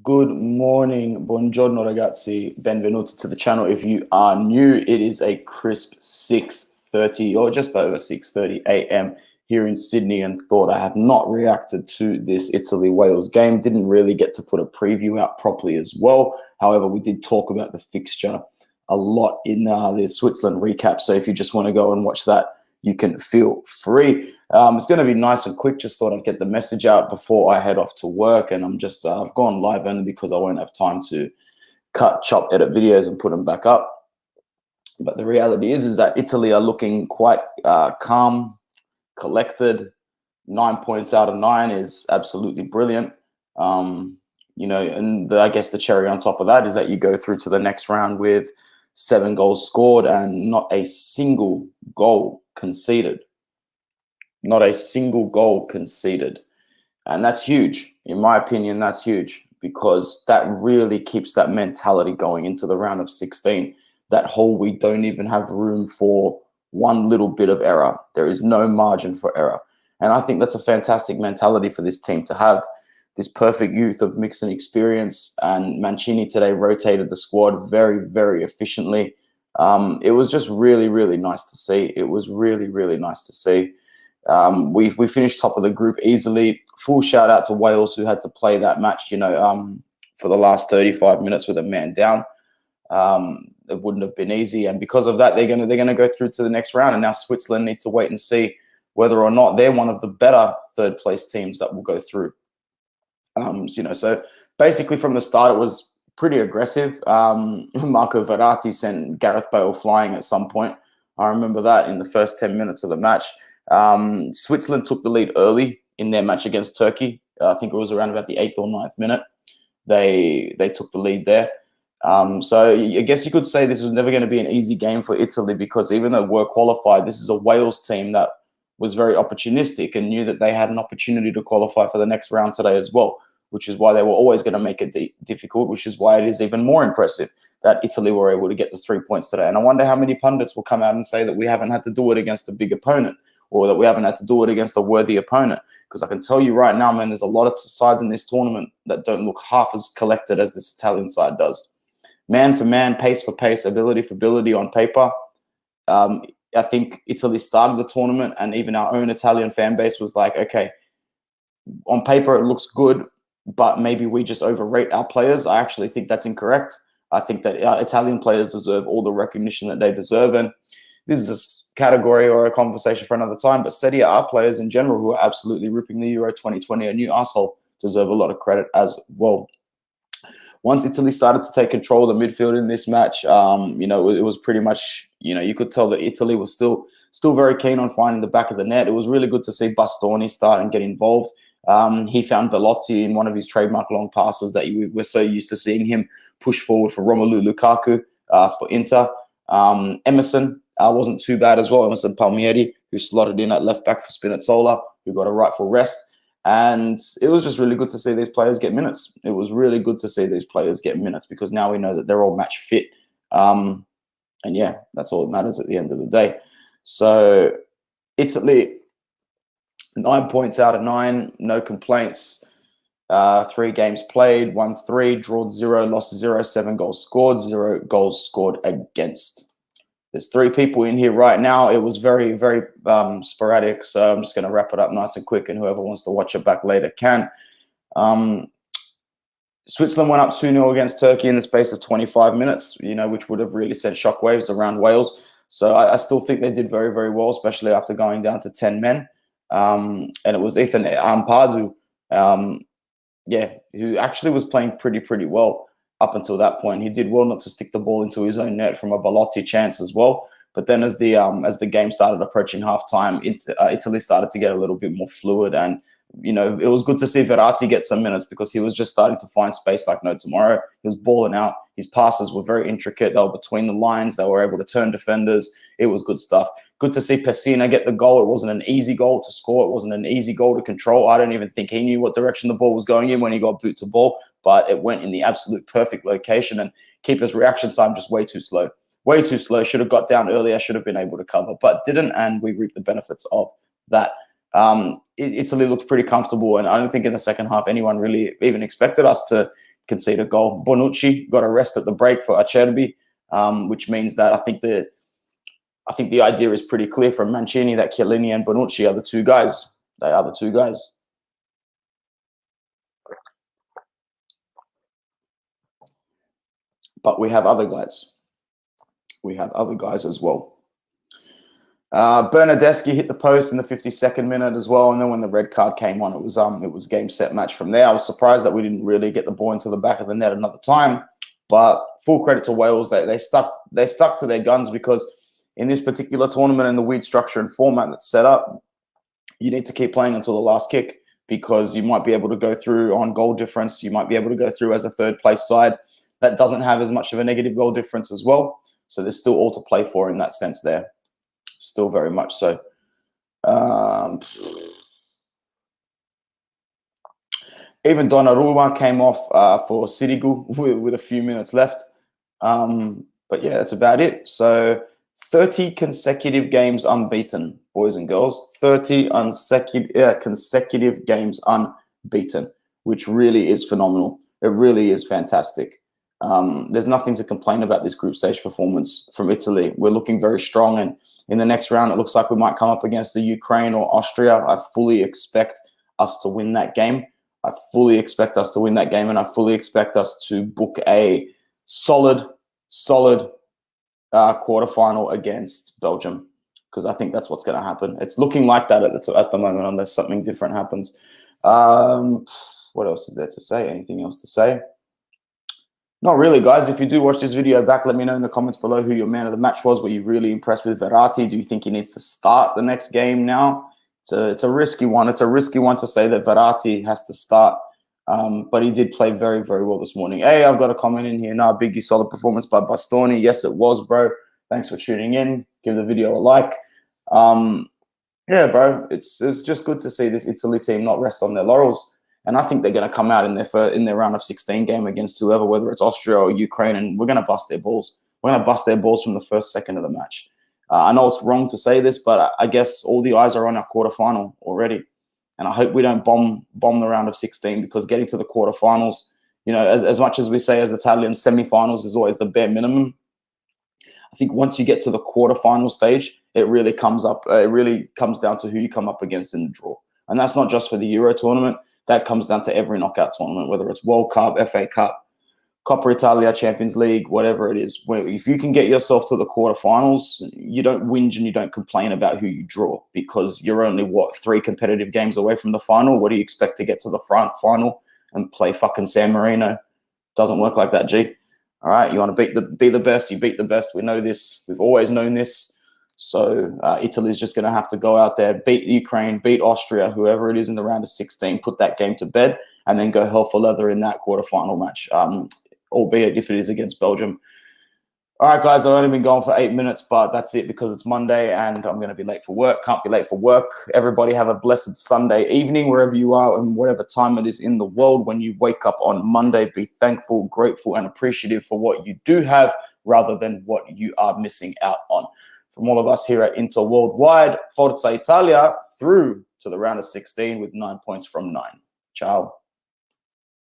Good morning, buongiorno ragazzi, benvenuti to the channel. If you are new, it is a crisp 6:30 or just over 6:30 a.m. here in Sydney, and thought I have not reacted to this Italy-Wales game. Didn't really get to put a preview out properly as well. However, we did talk about the fixture a lot in the Switzerland recap. So if you just want to go and watch that, you can feel free. It's going to be nice and quick. Just thought I'd get the message out before I head off to work. And I've gone live only because I won't have time to cut, chop, edit videos and put them back up. But the reality is that Italy are looking quite calm, collected. 9 points out of 9 is absolutely brilliant. And I guess the cherry on top of that is that you go through to the next round with 7 goals scored and not a single goal conceded. Not a single goal conceded. And that's huge. In my opinion, that's huge, because that really keeps that mentality going into the round of 16. That whole, we don't even have room for one little bit of error. There is no margin for error. And I think that's a fantastic mentality for this team to have. This perfect youth of mix and experience. And Mancini today rotated the squad very, very efficiently. It was just really, really nice to see. It was really, really nice to see. We finished top of the group easily. Full shout out to Wales, who had to play that match, for the last 35 minutes with a man down. It wouldn't have been easy, and because of that, they're gonna go through to the next round. And now Switzerland need to wait and see whether or not they're one of the better third place teams that will go through. So basically from the start, it was pretty aggressive. Marco Verratti sent Gareth Bale flying at some point. I remember that in the first 10 minutes of the match. Switzerland took the lead early in their match against Turkey. I think it was around about the 8th or 9th minute. They took the lead there. So I guess you could say this was never going to be an easy game for Italy, because even though we're qualified, this is a Wales team that was very opportunistic and knew that they had an opportunity to qualify for the next round today as well, which is why they were always going to make it difficult, which is why it is even more impressive that Italy were able to get the 3 points today. And I wonder how many pundits will come out and say that we haven't had to do it against a big opponent, or that we haven't had to do it against a worthy opponent. Because I can tell you right now, man, there's a lot of sides in this tournament that don't look half as collected as this Italian side does. Man for man, pace for pace, ability for ability on paper. I think Italy started the tournament, and even our own Italian fan base was like, okay, on paper it looks good, but maybe we just overrate our players. I actually think that's incorrect. I think that our Italian players deserve all the recognition that they deserve. And this is a category or a conversation for another time, but Serie A players in general who are absolutely ripping the Euro 2020 a new asshole deserve a lot of credit as well. Once Italy started to take control of the midfield in this match, it was pretty much, you could tell that Italy was still very keen on finding the back of the net. It was really good to see Bastoni start and get involved. He found Belotti in one of his trademark long passes that we're so used to seeing him push forward for Romelu Lukaku for Inter. Emerson wasn't too bad as well. Emerson Palmieri, who slotted in at left back for Spinazzola, who got a rightful rest. And it was just really good to see these players get minutes. It was really good to see these players get minutes, because now we know that they're all match fit. And yeah, that's all that matters at the end of the day. So Italy, 9 points out of 9, no complaints. 3 games played, won 3, drawn 0, lost 0, 7 goals scored, 0 goals scored against. There's 3 people in here right now. It was very, very sporadic, so I'm just going to wrap it up nice and quick, and whoever wants to watch it back later can. Switzerland went up 2-0 against Turkey in the space of 25 minutes, which would have really sent shockwaves around Wales. So I still think they did very, very well, especially after going down to 10 men. And it was Ethan Ampadu, who actually was playing pretty well up until that point. He did well not to stick the ball into his own net from a Belotti chance as well. But then as the game started approaching halftime, Italy started to get a little bit more fluid, and it was good to see Verratti get some minutes, because he was just starting to find space like no tomorrow. He was balling out. His passes were very intricate. They were between the lines. They were able to turn defenders. It was good stuff. Good to see Pessina get the goal. It wasn't an easy goal to score. It wasn't an easy goal to control. I don't even think he knew what direction the ball was going in when he got boot to ball, but it went in the absolute perfect location, and keeper's reaction time just way too slow. Way too slow. Should have got down earlier, should have been able to cover, but didn't, and we reaped the benefits of that. Italy looked pretty comfortable, and I don't think in the second half anyone really even expected us to concede a goal. Bonucci got a rest at the break for Acerbi, which means that I think the idea is pretty clear from Mancini that Chiellini and Bonucci are the two guys. They are the two guys. But we have other guys. We have other guys as well. Bernardeschi hit the post in the 52nd minute as well, and then when the red card came on, it was game, set, match from there. I was surprised that we didn't really get the ball into the back of the net another time, but full credit to Wales. They stuck to their guns, because in this particular tournament and the weird structure and format that's set up, you need to keep playing until the last kick, because you might be able to go through on goal difference. You might be able to go through as a third place side that doesn't have as much of a negative goal difference as well. So there's still all to play for in that sense there. Still very much so. Even Donnarumma came off for Sirigu with a few minutes left. But yeah, that's about it. So 30 consecutive games unbeaten, boys and girls. 30 consecutive games unbeaten, which really is phenomenal. It really is fantastic. There's nothing to complain about this group stage performance from Italy. We're looking very strong, and in the next round, it looks like we might come up against the Ukraine or Austria. I fully expect us to win that game. I fully expect us to win that game, and I fully expect us to book a solid quarterfinal against Belgium, because I think that's what's going to happen. It's looking like that at the moment, unless something different happens. What else is there to say? Anything else to say? Not really, guys. If you do watch this video back, let me know in the comments below who your man of the match was. Were you really impressed with Verratti? Do you think he needs to start the next game now? It's a risky one. It's a risky one to say that Verratti has to start, but he did play very, very well this morning. Hey, I've got a comment in here. Nah, biggie, solid performance by Bastoni. Yes, it was, bro. Thanks for tuning in. Give the video a like. Yeah, bro, it's just good to see this Italy team not rest on their laurels. And I think they're going to come out in their round of 16 game against whoever, whether it's Austria or Ukraine, and we're going to bust their balls. We're going to bust their balls from the first second of the match. I know it's wrong to say this, but I guess all the eyes are on our quarterfinal already. And I hope we don't bomb the round of 16, because getting to the quarterfinals, you know, as much as we say as Italians, semifinals is always the bare minimum. I think once you get to the quarterfinal stage, it really comes down to who you come up against in the draw. And that's not just for the Euro tournament. That comes down to every knockout tournament, whether it's World Cup, FA Cup, Coppa Italia, Champions League, whatever it is. If you can get yourself to the quarterfinals, you don't whinge and you don't complain about who you draw, because you're only, 3 competitive games away from the final. What do you expect to get to the final and play fucking San Marino? Doesn't work like that, G. All right, you want to be the best, you beat the best. We know this. We've always known this. So Italy's just going to have to go out there, beat Ukraine, beat Austria, whoever it is in the round of 16, put that game to bed, and then go hell for leather in that quarterfinal match, albeit if it is against Belgium. All right, guys, I've only been going for 8 minutes, but that's it, because it's Monday and I'm going to be late for work. Can't be late for work. Everybody have a blessed Sunday evening, wherever you are and whatever time it is in the world. When you wake up on Monday, be thankful, grateful, and appreciative for what you do have, rather than what you are missing out on. From all of us here at Inter Worldwide, Forza Italia through to the round of 16 with 9 points from 9. Ciao.